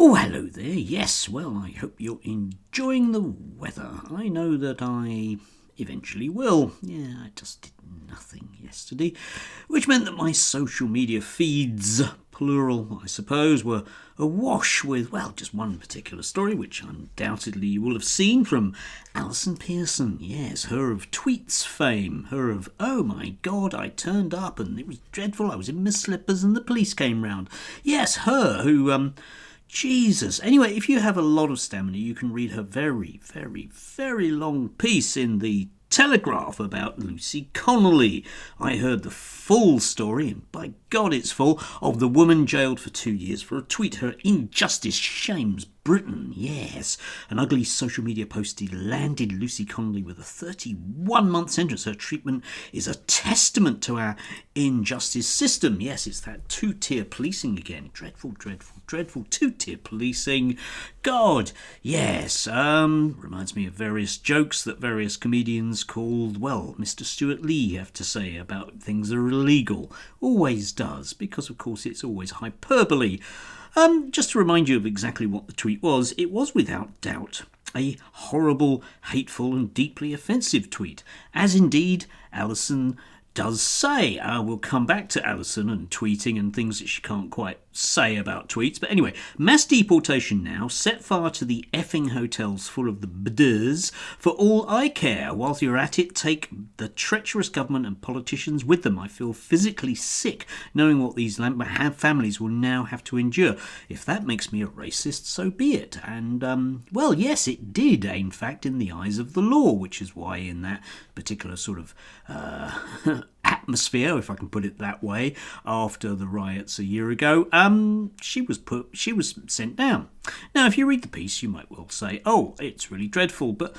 Oh, hello there. Yes, well, I hope you're enjoying the weather. I know that I eventually will. Yeah, I just did nothing yesterday, which meant that my social media feeds, plural, I suppose, were awash with, well, just one particular story, which undoubtedly you will have seen from Alison Pearson. Yes, her of tweets fame, her of, oh my God, I turned up and it was dreadful, I was in my slippers and the police came round. Yes, her who, Jesus. Anyway, if you have a lot of stamina, you can read her very, very, very long piece in the Telegraph about Lucy Connolly. I heard the full story, and by God it's full, of the woman jailed for 2 years for a tweet. Her injustice shames Britain. Yes, an ugly social media post landed Lucy Connolly with a 31-month sentence. Her treatment is a testament to our injustice system. Yes, it's that two-tier policing again. Dreadful, dreadful, dreadful two-tier policing. God, yes. Reminds me of various jokes that various comedians called, well, Mr. Stuart Lee have to say about things that are illegal. Always does, because of course it's always hyperbole. Just to remind you of exactly what the tweet was, it was without doubt a horrible, hateful and deeply offensive tweet, as indeed Alison does say. We'll come back to Alison and tweeting and things that she can't quite say about tweets. But anyway, mass deportation now, set fire to the effing hotels full of the bders. For all I care, whilst you're at it, take the treacherous government and politicians with them. I feel physically sick knowing what these families will now have to endure. If that makes me a racist, so be it. And, well, yes, it did, in fact, in the eyes of the law, which is why in that particular sort of atmosphere, if I can put it that way, after the riots a year ago, she was sent down. Now, if you read the piece, you might well say, "Oh, it's really dreadful," but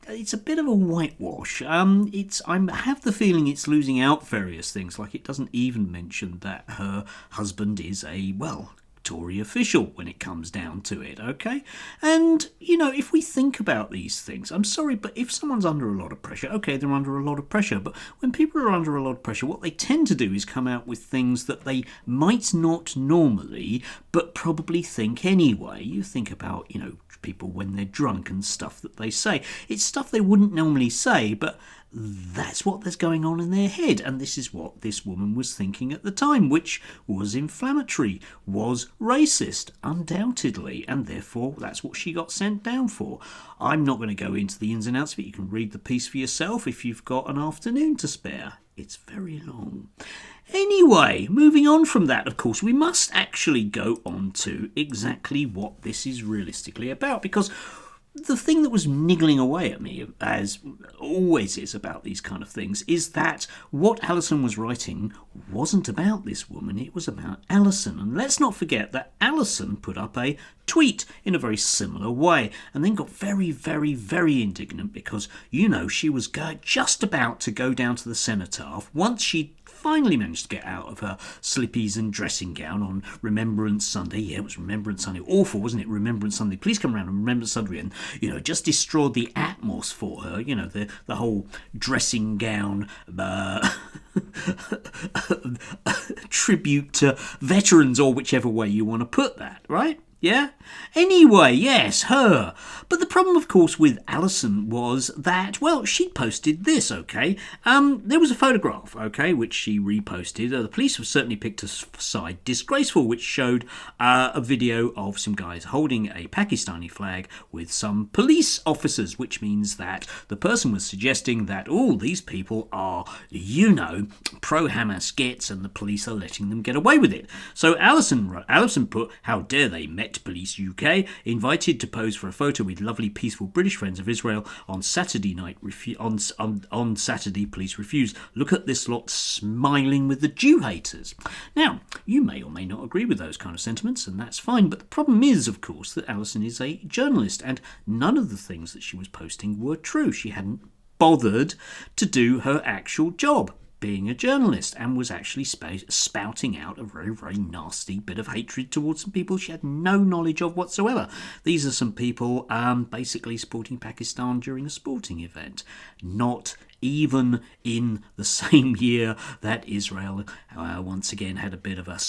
it's a bit of a whitewash. I have the feeling it's losing out various things, like it doesn't even mention that her husband is a, well, Tory official when it comes down to it, okay? And, if we think about these things, I'm sorry, but if someone's under a lot of pressure, okay, they're under a lot of pressure, but when people are under a lot of pressure, what they tend to do is come out with things that they might not normally, but probably think anyway. You think about, people when they're drunk and stuff that they say. It's stuff they wouldn't normally say, but that's what there's going on in their head, and this is what this woman was thinking at the time, which was inflammatory, was racist, undoubtedly, and therefore that's what she got sent down for. I'm not going to go into the ins and outs of it. You can read the piece for yourself if you've got an afternoon to spare. It's very long. Anyway, moving on from that, of course, we must actually go on to exactly what this is realistically about, because the thing that was niggling away at me, as always is about these kind of things, is that what Alison was writing wasn't about this woman, it was about Alison. And let's not forget that Alison put up a tweet in a very similar way and then got very, very, very indignant because, she was just about to go down to the cenotaph once she finally managed to get out of her slippies and dressing gown on Remembrance Sunday. Yeah, it was Remembrance Sunday. Awful, wasn't it? Remembrance Sunday. Please come around on Remembrance Sunday and, just destroyed the atmos for her. The whole dressing gown tribute to veterans, or whichever way you want to put that, right? Yeah? Anyway, yes, her. But the problem, of course, with Alison was that, well, she posted this, okay? There was a photograph, okay, which she reposted. The police have certainly picked a side, disgraceful, which showed a video of some guys holding a Pakistani flag with some police officers, which means that the person was suggesting that, these people are, pro-Hamas gets, and the police are letting them get away with it. So Alison put, "How dare they, Met Police UK, invited to pose for a photo with lovely peaceful British friends of Israel on Saturday night. On Saturday, police refused. Look at this lot smiling with the Jew haters." Now, you may or may not agree with those kind of sentiments, and that's fine, but the problem is, of course, that Alison is a journalist, and none of the things that she was posting were true. She hadn't bothered to do her actual job, being a journalist, and was actually spouting out a very, very nasty bit of hatred towards some people she had no knowledge of whatsoever. These are some people basically supporting Pakistan during a sporting event, not even in the same year that Israel once again had a bit of a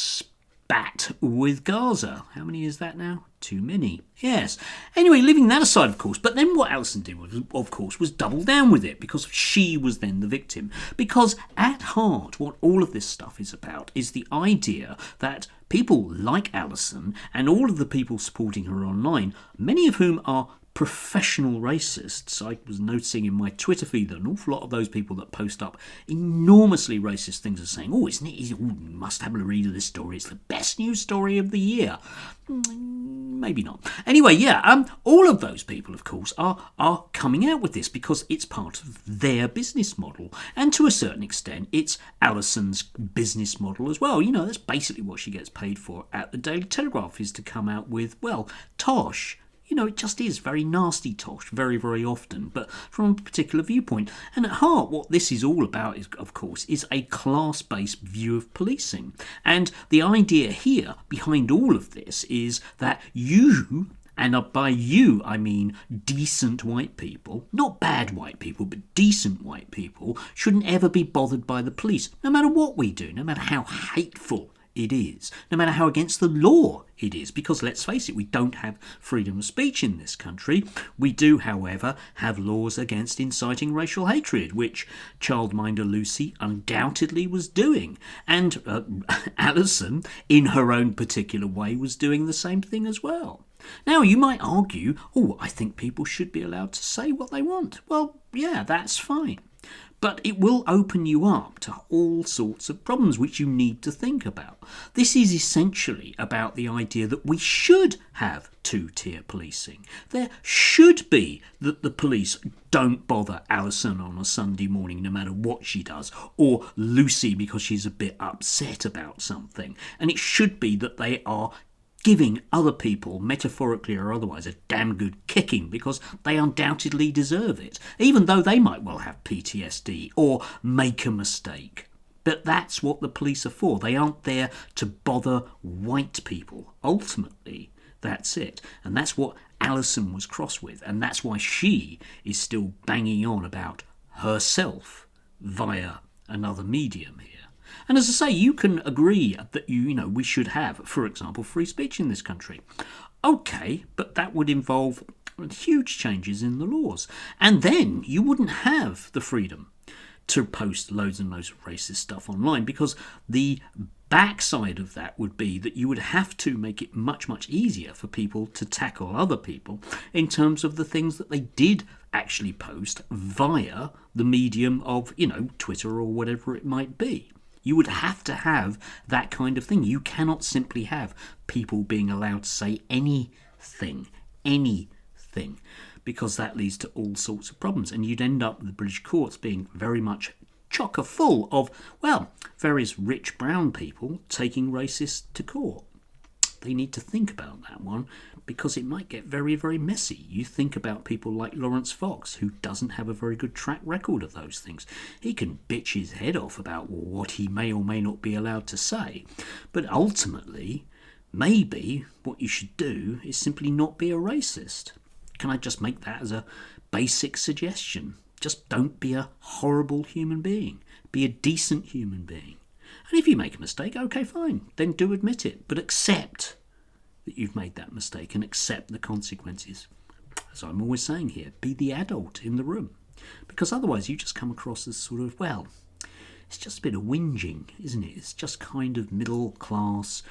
spat with Gaza. How many is that now? Too many. Yes. Anyway, leaving that aside, of course. But then what Alison did, of course, was double down with it, because she was then the victim. Because at heart, what all of this stuff is about is the idea that people like Alison and all of the people supporting her online, many of whom are professional racists. I was noticing in my Twitter feed that an awful lot of those people that post up enormously racist things are saying, oh, isn't it? You must have a read of this story. It's the best news story of the year. Maybe not. Anyway, yeah, all of those people, of course, are coming out with this because it's part of their business model. And to a certain extent, it's Alison's business model as well. You know, that's basically what she gets paid for at the Daily Telegraph, is to come out with, well, tosh. You know, it just is very nasty tosh, very, very often, but from a particular viewpoint. And at heart, what this is all about, is, of course, is a class-based view of policing. And the idea here behind all of this is that you, and by you I mean decent white people, not bad white people, but decent white people, shouldn't ever be bothered by the police, no matter what we do, no matter how hateful it is, no matter how against the law it is, because let's face it, we don't have freedom of speech in this country. We do, however, have laws against inciting racial hatred, which childminder Lucy undoubtedly was doing, and Alison, in her own particular way, was doing the same thing as well. Now, you might argue, oh, I think people should be allowed to say what they want. Well, yeah, that's fine. But it will open you up to all sorts of problems which you need to think about. This is essentially about the idea that we should have two-tier policing. There should be that the police don't bother Alison on a Sunday morning no matter what she does, or Lucy because she's a bit upset about something. And it should be that they are giving other people, metaphorically or otherwise, a damn good kicking because they undoubtedly deserve it, even though they might well have PTSD or make a mistake. But that's what the police are for. They aren't there to bother white people. Ultimately, that's it. And that's what Alison was cross with, and that's why she is still banging on about herself via another medium here. And as I say, you can agree that we should have, for example, free speech in this country. Okay, but that would involve huge changes in the laws. And then you wouldn't have the freedom to post loads and loads of racist stuff online, because the backside of that would be that you would have to make it much, much easier for people to tackle other people in terms of the things that they did actually post via the medium of, Twitter or whatever it might be. You would have to have that kind of thing. You cannot simply have people being allowed to say anything, because that leads to all sorts of problems. And you'd end up with the British courts being very much chocker full of, various rich brown people taking racists to court. They need to think about that one, because it might get very, very messy. You think about people like Lawrence Fox, who doesn't have a very good track record of those things. He can bitch his head off about what he may or may not be allowed to say. But ultimately, maybe what you should do is simply not be a racist. Can I just make that as a basic suggestion? Just don't be a horrible human being. Be a decent human being. And if you make a mistake, okay, fine, then do admit it. But accept that you've made that mistake and accept the consequences. As I'm always saying here, be the adult in the room. Because otherwise you just come across as sort of, it's just a bit of whinging, isn't it? It's just kind of middle class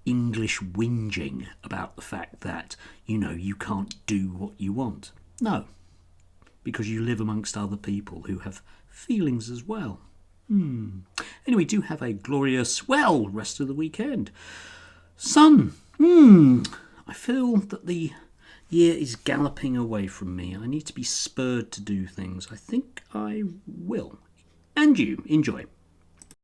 English whinging about the fact that, you can't do what you want. No, because you live amongst other people who have feelings as well. Anyway, do have a glorious, rest of the weekend. Sun. I feel that the year is galloping away from me. I need to be spurred to do things. I think I will. And you, enjoy.